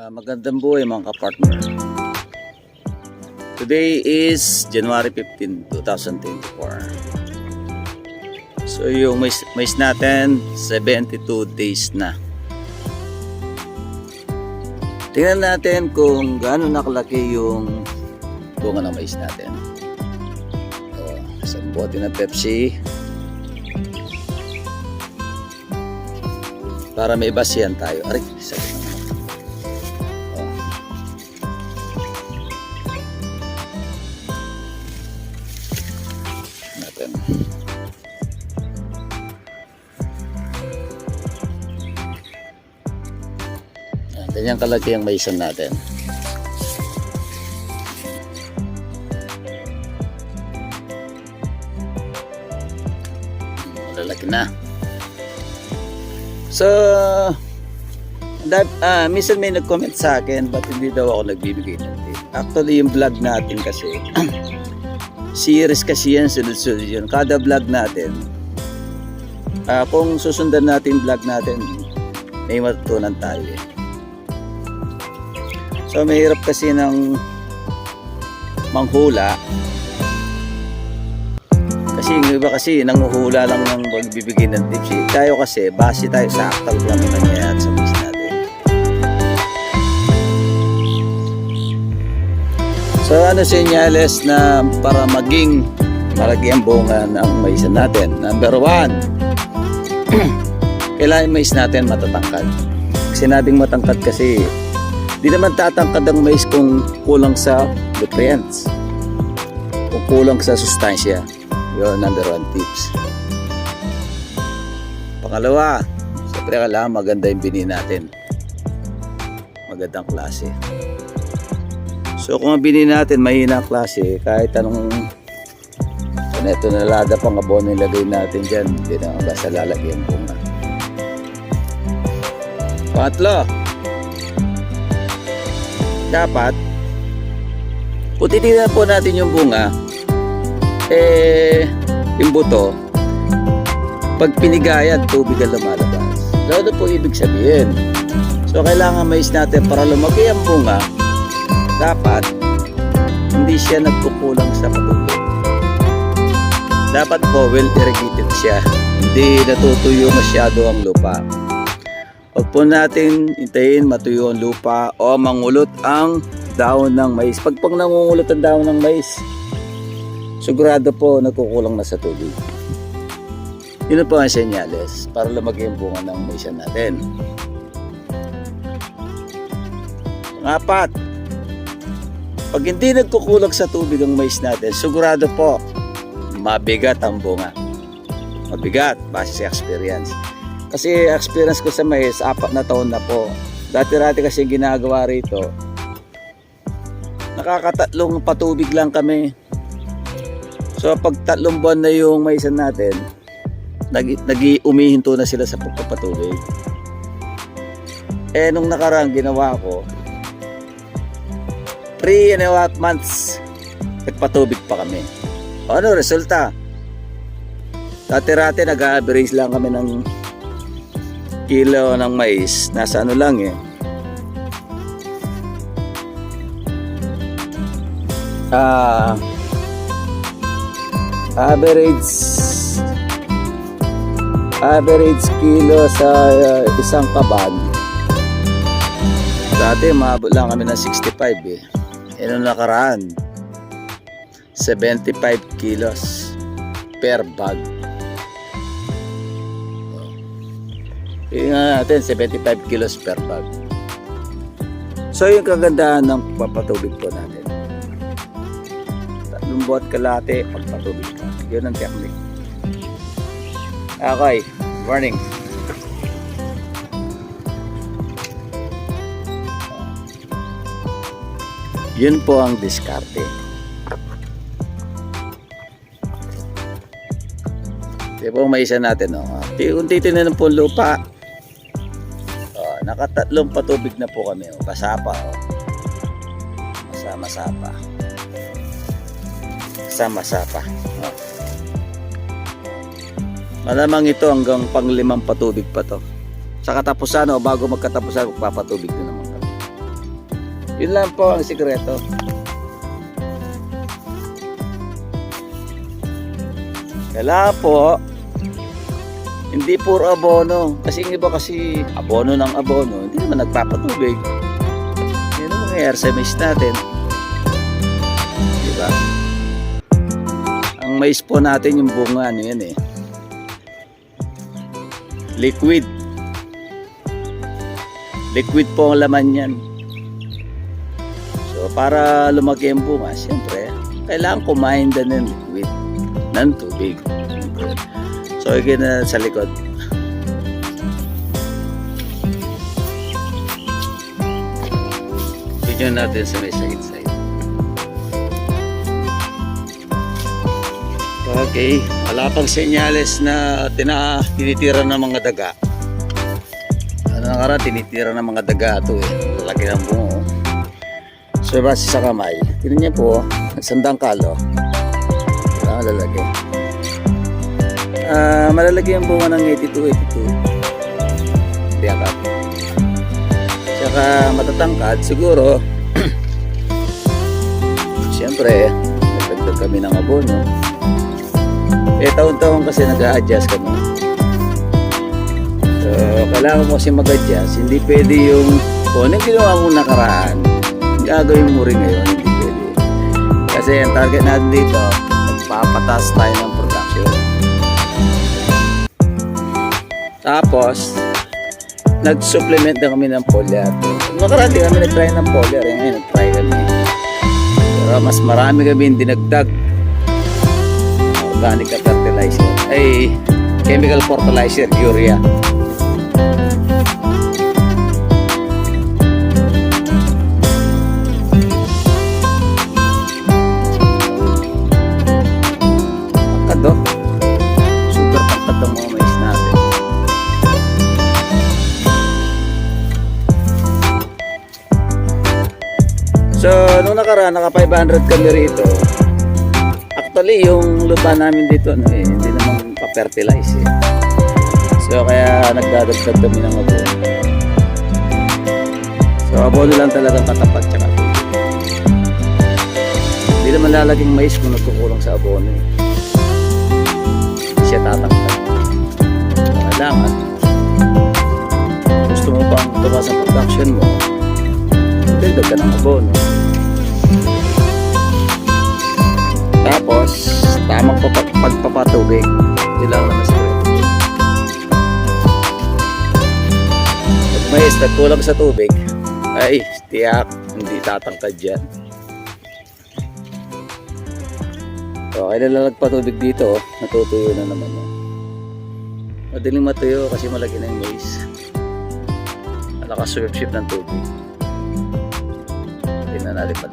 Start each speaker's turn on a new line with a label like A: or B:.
A: Magandang buhay mga ka-partner. Today is January 15, 2024. So yung mais natin 72 days na. Tingnan natin kung gaano nakalaki yung bunga ng mais natin. Isang bote ng Pepsi para may basihan tayo. Aray, sakit naman. Natin. Ganyan kalaki ang maisan natin. Malalaki na. So, minsan may nag-comment sa akin ba't hindi daw ako nagbibigay ng tip. Actually, yung vlog natin kasi series kasi yan, sunod-sunod yun. Kada vlog natin, kung susundan natin vlog natin, may matutunan tayo eh. So mahirap kasi ng manghula kasi yung iba kasi nanguhula lang ng magbibigay ng tips eh. Tayo kasi base tayo sa actual lang na nangyayari sa mais natin. So ano senyales na para maging malaki ang bunga ng mais natin? Number 1, kailangan mais natin matatangkad. Sinabing matangkad kasi di naman tatangkad ang mais kung kulang sa nutrients, kung kulang sa sustansya. Yun, number 1 tips. Pangalawa, siyempre kailangan maganda yung bini natin, magandang klase. So kung ang bini natin mahina ang klase, kahit anong ito nalada pang abono ilagay natin dyan, hindi na basta lalagay ang bunga. Pangatlo, dapat kung titignan po natin yung bunga, yung buto, pag pinigayat, tubig ang lumalabas. Lalo po ibig sabihin. So kailangan mais natin para lumaki ang bunga, dapat hindi siya nagkukulang sa patubig. Dapat po well irrigated siya, hindi natutuyo masyado ang lupa. Huwag po natin hintayin matuyo ang lupa o mangulot ang dahon ng mais. Pag nangungulot ang dahon ng mais, sigurado po nagkukulang na sa tubig. Yun po ang senyales para lumaki ang bunga ng mais natin. Pangapat, pag hindi nagkukulang sa tubig ang mais natin, sigurado po mabigat ang bunga. Mabigat base sa experience. Kasi experience ko sa mais, 4 na taon na po. Dati-rati kasi ginagawa rito, nakakatatlong patubig lang kami. So pag 3 buwan na yung maisan natin, umihinto na sila sa pagpapatubig. Nung nakarang ginawa ko, 3.5 months nagpatubig pa kami. Ano resulta? Dati-rati nag-average lang kami ng kilo ng mais, nasa ano lang eh, average kilo sa isang kaban. Dati maabot lang kami ng 65 eh. Nung nakaraan 75 kilos per bag. Tingnan natin 75 kilos per bag. So yung kagandahan ng papatubig po natin, 3 buwan kalahati pagpatubig pa. Yun ang technique. Okay, morning. Yun po ang diskarte. Di po maisa natin, kung titignan po lupa, nakatatlong patubig na po kami, kasapa, masama-sapa. Kasama-sapa. Malamang ito hanggang pang-5 patubig pa to. Sa katapusan o bago magkatapusan, magpapatubig din naman kami. Yun lang po ang sikreto. Kailangan po, hindi puro abono. Kasi yung iba kasi abono ng abono, hindi naman nagpapatubig. Yan ang mangyayari sa mais natin. Diba? Ang mais po natin yung bunga, ano yan eh. Liquid. Liquid po ang laman yan. So, para lumaki ang bunga, siyempre, kailangan kumain din ng liquid, ng tubig. So, again na sa likod. Bigyan natin sa may side. Okay, wala pang senyales na tinitira ng mga daga. Ano nakaraan, tinitira ng mga daga ito eh. Lalaki ng bungo. So, base sa kamay. Tignan niyo po, nagsandang kalo. Wala lalaki. Malalaki ang bunga ng 82. Hindi ang kapo. Tsaka matatangkad siguro. Siyempre, nagdagdag kami ng abono. Taon-taon kasi nag-a-adjust kami. So, kailangan mo kasi mag-adjust. Hindi pwede yung kung anong ginawa mo nakaraan, gagawin mo rin ngayon. Hindi pwede. Kasi ang target natin dito, nagpapatas tayo ng production. Tapos, nag-supplement na kami ng foliar. Nakaraan din kami nag-try ng foliar. Ngayon, nag-try kami. Pero mas marami kami dinagdag. Organic fertilizer. Ay, chemical fertilizer, urea. Pagkado. Super pagkado ang mga mais natin. So, nung nakaraan, naka 500 kami rito. Actually, yung lupa namin dito, hindi naman pa-fertilize eh. So, kaya nagdadagdag kami ng abono. So, abono lang talagang katapat tsaka. Hindi naman lalaging mais kung nagkukulang sa abono eh. Hindi siya tatangkad. Kailangan, gusto mo pang tumaas ang production mo, dagdag ka ng abono. Tapos, tamang pagpapatubig. Hindi lang naman sila. Pag mais nagkulang sa tubig, ay, tiyak, hindi tatangkad dyan. So, kailan lang nagpatubig dito, natutuyo na naman. Madaling matuyo kasi malaki na yung mais. Nakasurf ng tubig. Tingnan natin pa.